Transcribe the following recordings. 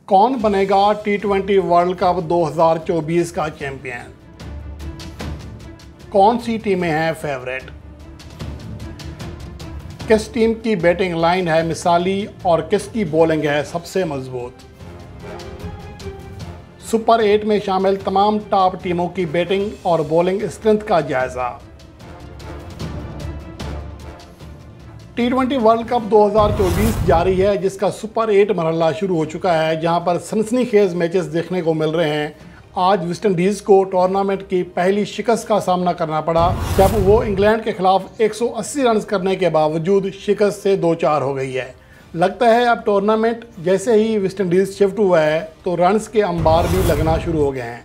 कौन बनेगा T20 world cup 2024 का चैंपियन? कौन सी टीमें हैं फेवरेट? किस टीम की बैटिंग लाइन है मिसाली और किसकी बॉलिंग है सबसे मजबूत? सुपर 8 में शामिल तमाम टॉप टीमों की बैटिंग और बॉलिंग स्ट्रेंथ का जायजा। T20 वर्ल्ड कप 2024 जारी है, जिसका सुपर 8 मरहला शुरू हो चुका है, जहां पर सनसनीखेज मैचेस देखने को मिल रहे हैं। आज वेस्ट इंडीज़ को टूर्नामेंट की पहली शिकस्त का सामना करना पड़ा, जब वो इंग्लैंड के खिलाफ 180 रन करने के बावजूद शिकस्त से 2-4 हो गई है। लगता है अब टूर्नामेंट जैसे ही वेस्ट इंडीज़ शिफ्ट हुआ है तो रन्स के अंबार भी लगना शुरू हो गए हैं।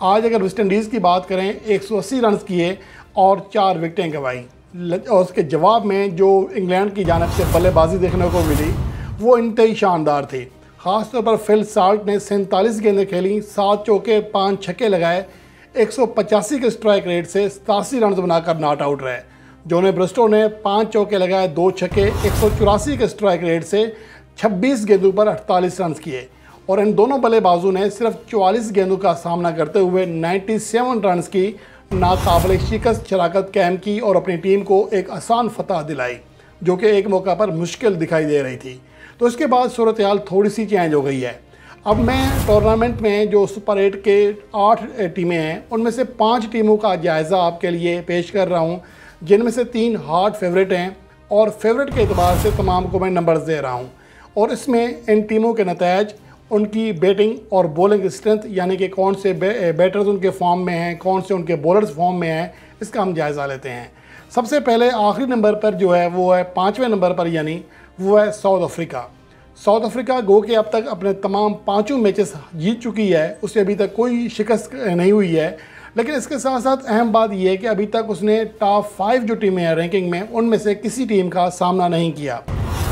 आज अगर वेस्ट इंडीज़ की बात करें, 180 रन किए और 4 विकेटें गंवाई, और उसके जवाब में जो इंग्लैंड की जानिब से बल्लेबाजी देखने को मिली वो इंतहाई शानदार थी। ख़ासतौर पर फिल साल्ट ने 47 गेंदें खेली, 7 चौके 5 छक्के लगाए, 185 के स्ट्राइक रेट से 87 रन बनाकर नॉट आउट रहे। जोनी ब्रिस्टो ने 5 चौके लगाए, 2 छक्के, 184 के स्ट्राइक रेट से 26 गेंदों पर 48 रन किए, और इन दोनों बल्लेबाजों ने सिर्फ 44 गेंदों का सामना करते हुए 97 रन की नाकाबिल शिकस्त शराकत कायम की और अपनी टीम को एक आसान फतह दिलाई, जो कि एक मौका पर मुश्किल दिखाई दे रही थी। तो इसके बाद सूरत हाल थोड़ी सी चेंज हो गई है। अब मैं टूर्नामेंट में जो सुपर 8 के 8 टीमें हैं, उनमें से 5 टीमों का जायज़ा आपके लिए पेश कर रहा हूँ, जिनमें से 3 हार्ड फेवरेट हैं, और फेवरेट के अतबार से तमाम को मैं नंबर्स दे रहा हूँ। और इसमें इन टीमों के नतायज, उनकी बैटिंग और बॉलिंग स्ट्रेंथ, यानी कि कौन से बैटर्स उनके फॉर्म में हैं, कौन से उनके बॉलर्स फॉर्म में हैं, इसका हम जायज़ा लेते हैं। सबसे पहले आखिरी नंबर पर जो है वो है 5वें नंबर पर, यानी वो है साउथ अफ्रीका। साउथ अफ्रीका गो के अब तक अपने तमाम 5 मैचेस जीत चुकी है, उसे अभी तक कोई शिकस्त नहीं हुई है। लेकिन इसके साथ साथ अहम बात यह है कि अभी तक उसने टॉप 5 जो टीमें हैं रैंकिंग में, उनमें से किसी टीम का सामना नहीं किया।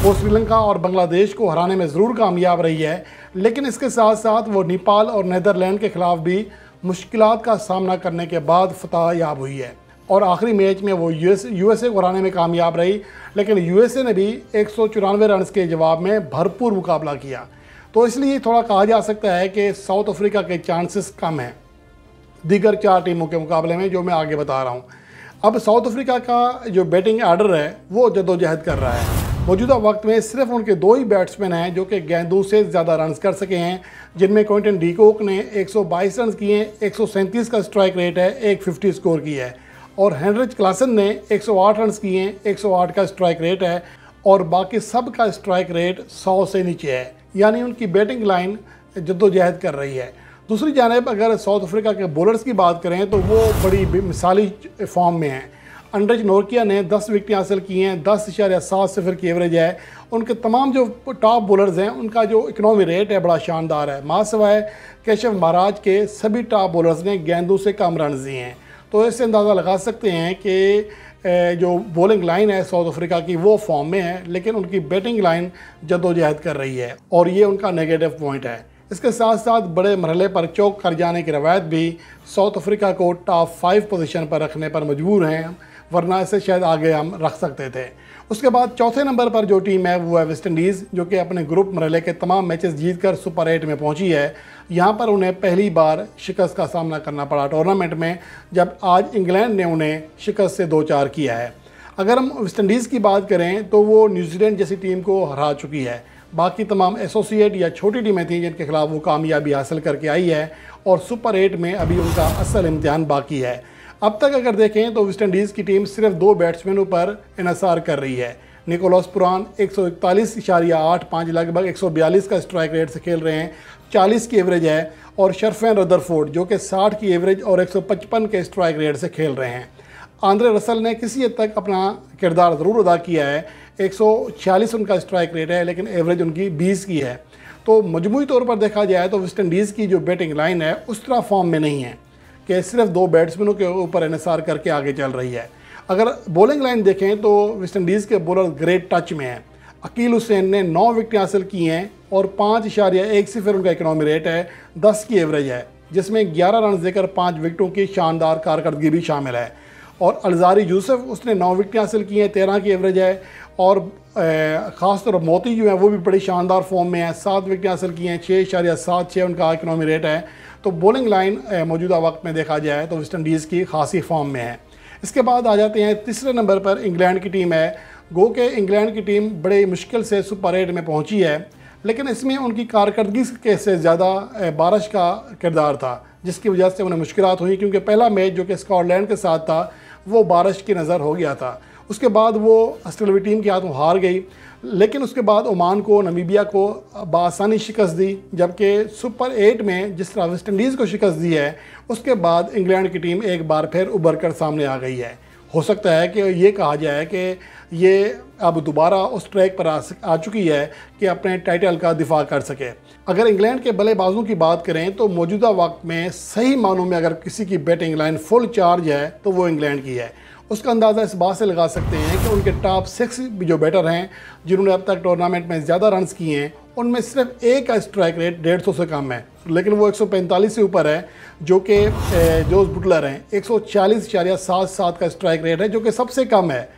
वो श्रीलंका और बांग्लादेश को हराने में ज़रूर कामयाब रही है, लेकिन इसके साथ साथ वो नेपाल और नीदरलैंड के ख़िलाफ़ भी मुश्किलात का सामना करने के बाद फतह याब हुई है। और आखिरी मैच में वो यूएसए को हराने में कामयाब रही, लेकिन यूएसए ने भी 194 रन के जवाब में भरपूर मुकाबला किया। तो इसलिए थोड़ा कहा जा सकता है कि साउथ अफ्रीका के चांसेस कम हैं दीगर 4 टीमों के मुकाबले में, जो मैं आगे बता रहा हूँ। अब साउथ अफ्रीका का जो बैटिंग आर्डर है वो जद्दोजहद कर रहा है। मौजूदा वक्त में सिर्फ उनके 2 ही बैट्समैन हैं जो कि गेंदों से ज़्यादा रन कर सके हैं, जिनमें क्विंटन डी कॉक ने 122 रन किए, 137 का स्ट्राइक रेट है, 150 स्कोर किया है, और हेनरिच क्लासन ने 108 रन किए, 108 का स्ट्राइक रेट है, और बाकी सब का स्ट्राइक रेट 100 से नीचे है। यानी उनकी बैटिंग लाइन जद्दोजहद कर रही है। दूसरी जानिब अगर साउथ अफ्रीका के बॉलर्स की बात करें तो वो बड़ी मिसाली फॉर्म में हैं। अंड्रेज नोर्किया ने 10 विकेटें हासिल की हैं, 10.7 की एवरेज है। उनके तमाम जो टॉप बॉलर्स हैं उनका जो इकनॉमी रेट है बड़ा शानदार है। मासिवाय केशव महाराज के सभी टॉप बॉलर्स ने गेंदों से कम रन दिए हैं। तो इससे अंदाज़ा लगा सकते हैं कि जो बॉलिंग लाइन है साउथ अफ्रीका की वो फॉर्म में है, लेकिन उनकी बैटिंग लाइन जद्दोजहद कर रही है, और ये उनका नेगेटिव पॉइंट है। इसके साथ साथ बड़े मरहले पर चौक कर जाने की रवायत भी साउथ अफ्रीका को टॉप 5 पोजीशन पर रखने पर मजबूर हैं, वरना इसे शायद आगे हम रख सकते थे। उसके बाद चौथे नंबर पर जो टीम है वो है वेस्ट इंडीज़, जो कि अपने ग्रुप मरहले के तमाम मैचेस जीतकर सुपर 8 में पहुंची है। यहाँ पर उन्हें पहली बार शिकस्त का सामना करना पड़ा टूर्नामेंट में, जब आज इंग्लैंड ने उन्हें शिकस्त से 2-4 किया है। अगर हम वेस्ट इंडीज़ की बात करें तो वो न्यूजीलैंड जैसी टीम को हरा चुकी है। बाकी तमाम एसोसिएट या छोटी टीमें थीं जिनके खिलाफ वो कामयाबी हासिल करके आई है, और सुपर 8 में अभी उनका असल इम्तिहान बाकी है। अब तक अगर देखें तो वेस्ट इंडीज़ की टीम सिर्फ 2 बैट्समैनों पर इन्हिसार कर रही है। निकोलस पुरान 141.85 लगभग 142 का स्ट्राइक रेट से खेल रहे हैं, 40 की एवरेज है, और शर्फेन रदरफोर्ड जो कि 60 की एवरेज और 155 के स्ट्राइक रेट से खेल रहे हैं। आंद्रे रसल ने किसी हद तक अपना किरदार ज़रूर अदा किया है, 146 उनका स्ट्राइक रेट है, लेकिन एवरेज उनकी 20 की है। तो मजमूई तौर पर देखा जाए तो वेस्ट इंडीज़ की जो बैटिंग लाइन है उस तरह फॉर्म में नहीं है कि सिर्फ 2 बैट्समैनों के ऊपर इन्हिसार करके आगे चल रही है। अगर बॉलिंग लाइन देखें तो वेस्ट इंडीज़ के बॉलर ग्रेट टच में हैं। अकील हुसैन ने 9 विकेटें हासिल की हैं और 5.10 उनका इकनॉमी रेट है, 10 की एवरेज है, जिसमें 11 रन देकर 5 विकेटों की शानदार कारकर्दगी भी शामिल है। और अलजारी यूसुफ, उसने 9 विकेटें हासिल की हैं, 13 की एवरेज है, और ख़ास तौर पर मोती जो है वो भी बड़ी शानदार फॉर्म में है, 7 विकेट हासिल की हैं, 6.76 उनका इकनॉमी रेट है। तो बॉलिंग लाइन मौजूदा वक्त में देखा जाए तो वेस्ट इंडीज़ की खासी फॉर्म में है। इसके बाद आ जाते हैं तीसरे नंबर पर इंग्लैंड की टीम है। गो के इंग्लैंड की टीम बड़े मुश्किल से सुपर 8 में पहुंची है, लेकिन इसमें उनकी कारकर्दगी के से ज़्यादा बारिश का किरदार था, जिसकी वजह से उन्हें मुश्किलात हुई, क्योंकि पहला मैच जो कि स्कॉटलैंड के साथ था वो बारिश की नज़र हो गया था। उसके बाद वो ऑस्ट्रेलियाई टीम के हाथों हार गई, लेकिन उसके बाद ओमान को, नमीबिया को बआसानी शिकस्त दी, जबकि सुपर 8 में जिस तरह वेस्ट इंडीज़ को शिकस्त दी है उसके बाद इंग्लैंड की टीम एक बार फिर उभर कर सामने आ गई है। हो सकता है कि ये कहा जाए कि ये अब दोबारा उस ट्रैक पर आ चुकी है कि अपने टाइटल का दिफा कर सके। अगर इंग्लैंड के बल्लेबाजों की बात करें तो मौजूदा वक्त में सही मानों में अगर किसी की बैटिंग लाइन फुल चार्ज है तो वो इंग्लैंड की है। उसका अंदाज़ा इस बात से लगा सकते हैं कि उनके टॉप 6 जो बैटर हैं जिन्होंने अब तक टूर्नामेंट में ज़्यादा रन्स किए हैं, उनमें सिर्फ एक का स्ट्राइक रेट 150 से कम है, लेकिन वो 145 से ऊपर है, जो कि जोस बुटलर हैं। 140.77 का स्ट्राइक रेट है, जो कि सबसे कम है।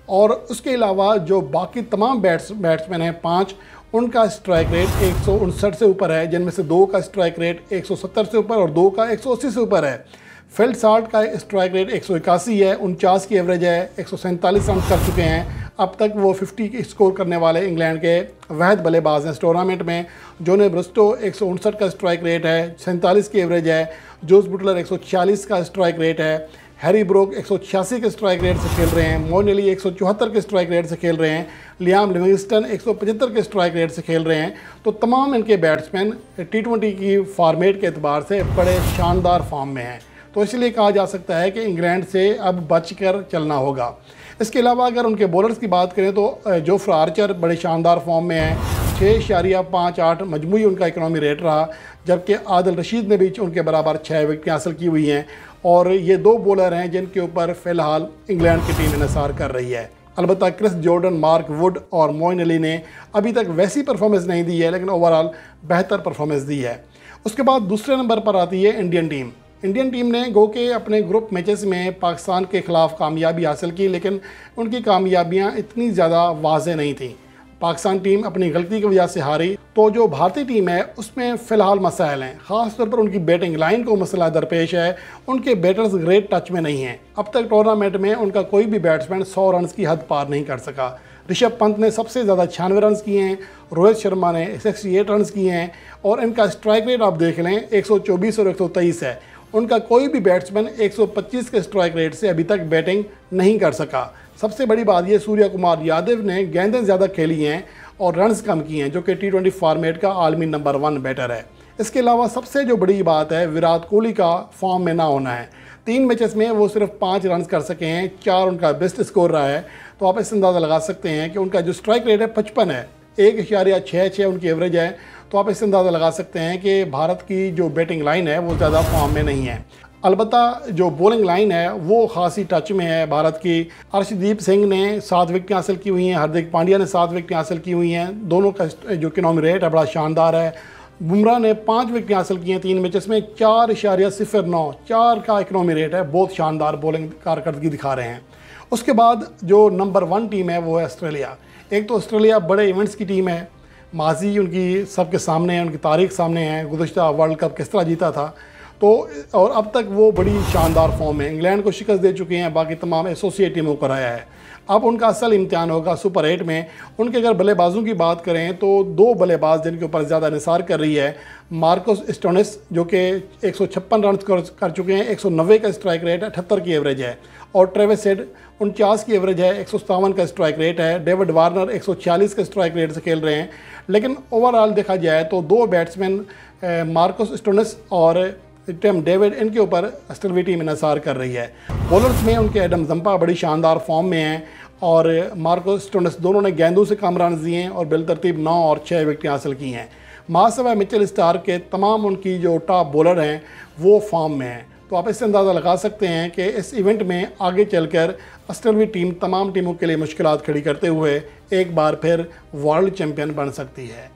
और उसके अलावा जो बाकी तमाम बैट्समैन हैं 5, उनका स्ट्राइक रेट 159 से ऊपर है, जिनमें से 2 का स्ट्राइक रेट 170 से ऊपर और 2 का 180 से ऊपर है। फेल्ड साल्ट का स्ट्राइक रेट 181 है, 49 की एवरेज है, 147 रन कर चुके हैं। अब तक वो 50 स्कोर करने वाले इंग्लैंड के वहद बल्लेबाज हैं इस टूर्नामेंट में। जोने ब्रिस्टो 159 का स्ट्राइक रेट है, 47 की एवरेज है। जोस बुटलर 146 का स्ट्राइक रेट है। हैरी ब्रोक 186 के स्ट्राइक रेट से खेल रहे हैं। मोइन अली 174 के स्ट्राइक रेट से खेल रहे हैं। लियाम लिविंगस्टन 175 के स्ट्राइक रेट से खेल रहे हैं। तो तमाम इनके बैट्समैन T20 की फॉर्मेट के अतबार से बड़े शानदार फॉर्म में हैं, तो इसलिए कहा जा सकता है कि इंग्लैंड से अब बचकर चलना होगा। इसके अलावा अगर उनके बॉलर्स की बात करें तो जोफ्रा आर्चर बड़े शानदार फॉर्म में है, 6.58 मजमूई उनका इकनॉमी रेट रहा, जबकि आदिल रशीद ने भी उनके बराबर 6 विकेट हासिल की हुई हैं। और ये 2 बॉलर हैं जिनके ऊपर फ़िलहाल इंग्लैंड की टीम इंहिसार कर रही है। अलबत्ता क्रिस जॉर्डन, मार्क वुड और मोइन अली ने अभी तक वैसी परफॉर्मेंस नहीं दी है, लेकिन ओवरऑल बेहतर परफॉर्मेंस दी है। उसके बाद दूसरे नंबर पर आती है इंडियन टीम। इंडियन टीम ने गो के अपने ग्रुप मैचेस में पाकिस्तान के ख़िलाफ़ कामयाबी हासिल की, लेकिन उनकी कामयाबियां इतनी ज़्यादा वाज़ेह नहीं थीं। पाकिस्तान टीम अपनी गलती की वजह से हारी। तो जो भारतीय टीम है उसमें फ़िलहाल मसाइल हैं, ख़ास तौर पर उनकी बैटिंग लाइन को मसला दरपेश है। उनके बैटर्स ग्रेट टच में नहीं हैं। अब तक टूर्नामेंट में उनका कोई भी बैट्समैन 100 रन की हद पार नहीं कर सका। ऋषभ पंत ने सबसे ज़्यादा 96 रन किए हैं, रोहित शर्मा ने 68 रन किए हैं, और इनका स्ट्राइक रेट आप देख लें 124 और 123 है। उनका कोई भी बैट्समैन 125 के स्ट्राइक रेट से अभी तक बैटिंग नहीं कर सका। सबसे बड़ी बात यह, सूर्य कुमार यादव ने गेंदें ज़्यादा खेली हैं और रन्स कम किए हैं, जो कि T20 फॉर्मेट का आलमी नंबर 1 बैटर है। इसके अलावा सबसे जो बड़ी बात है, विराट कोहली का फॉर्म में ना होना है। 3 मैचेस में वो सिर्फ 5 रन कर सके हैं, 4 उनका बेस्ट स्कोर रहा है। तो आप इससे अंदाज़ा लगा सकते हैं कि उनका जो स्ट्राइक रेट है 55 है, 1.66 उनकी एवरेज है। तो आप इससे अंदाज़ा लगा सकते हैं कि भारत की जो बैटिंग लाइन है वो ज़्यादा फॉर्म में नहीं है। अलबत्ता जो बॉलिंग लाइन है वो खासी टच में है भारत की। अर्शदीप सिंह ने 7 विकेट हासिल की हुई हैं, हार्दिक पांड्या ने 7 विकेट हासिल की हुई हैं। दोनों का जो इकनॉमी रेट है बड़ा शानदार है। बुमराह ने 5 विकेट हासिल किए हैं 3 मैचेस में, 4.09 4 का इकनॉमी रेट है। बहुत शानदार बॉलिंग कारकर्दगी दिखा रहे हैं। उसके बाद जो नंबर 1 टीम है वो है ऑस्ट्रेलिया। एक तो ऑस्ट्रेलिया बड़े इवेंट्स की टीम है, माजी उनकी सबके सामने है, उनकी तारीख सामने है, गुज़श्ता वर्ल्ड कप किस तरह जीता था। तो और अब तक वो बड़ी शानदार फॉर्म है, इंग्लैंड को शिकस्त दे चुके हैं, बाकी तमाम एसोसिएट टीमों को हराया है। अब उनका असल इम्तिहान होगा सुपर 8 में। उनके अगर बल्लेबाजों की बात करें तो 2 बल्लेबाज जिनके ऊपर ज़्यादा निसार कर रही है, मार्कस स्टोनिस जो कि 156 रन कर चुके हैं, 190 का स्ट्राइक रेट है, 78 की एवरेज है, और ट्रेविस हेड 49 की एवरेज है, 157 का स्ट्राइक रेट है। डेविड वार्नर 140 के स्ट्राइक रेट से खेल रहे हैं। लेकिन ओवरऑल देखा जाए तो 2 बैट्समैन मार्कस स्टोनिस और टिम डेविड, इनके ऊपर ऑस्ट्रेलियाई टीम इंहिसार कर रही है। बॉलर्स में उनके एडम जंपा बड़ी शानदार फॉर्म में हैं, और मार्कस स्टोनिस दोनों ने गेंदों से कम रन दिए हैं और बिलतरतीब 9 और 6 विकेट हासिल की हैं। मासिवा मिचेल स्टार्क के तमाम उनकी जो टॉप बॉलर हैं वो फॉर्म में हैं। तो आप इससे अंदाज़ा लगा सकते हैं कि इस इवेंट में आगे चलकर ऑस्ट्रेलियाई टीम तमाम टीमों के लिए मुश्किलात खड़ी करते हुए एक बार फिर वर्ल्ड चैम्पियन बन सकती है।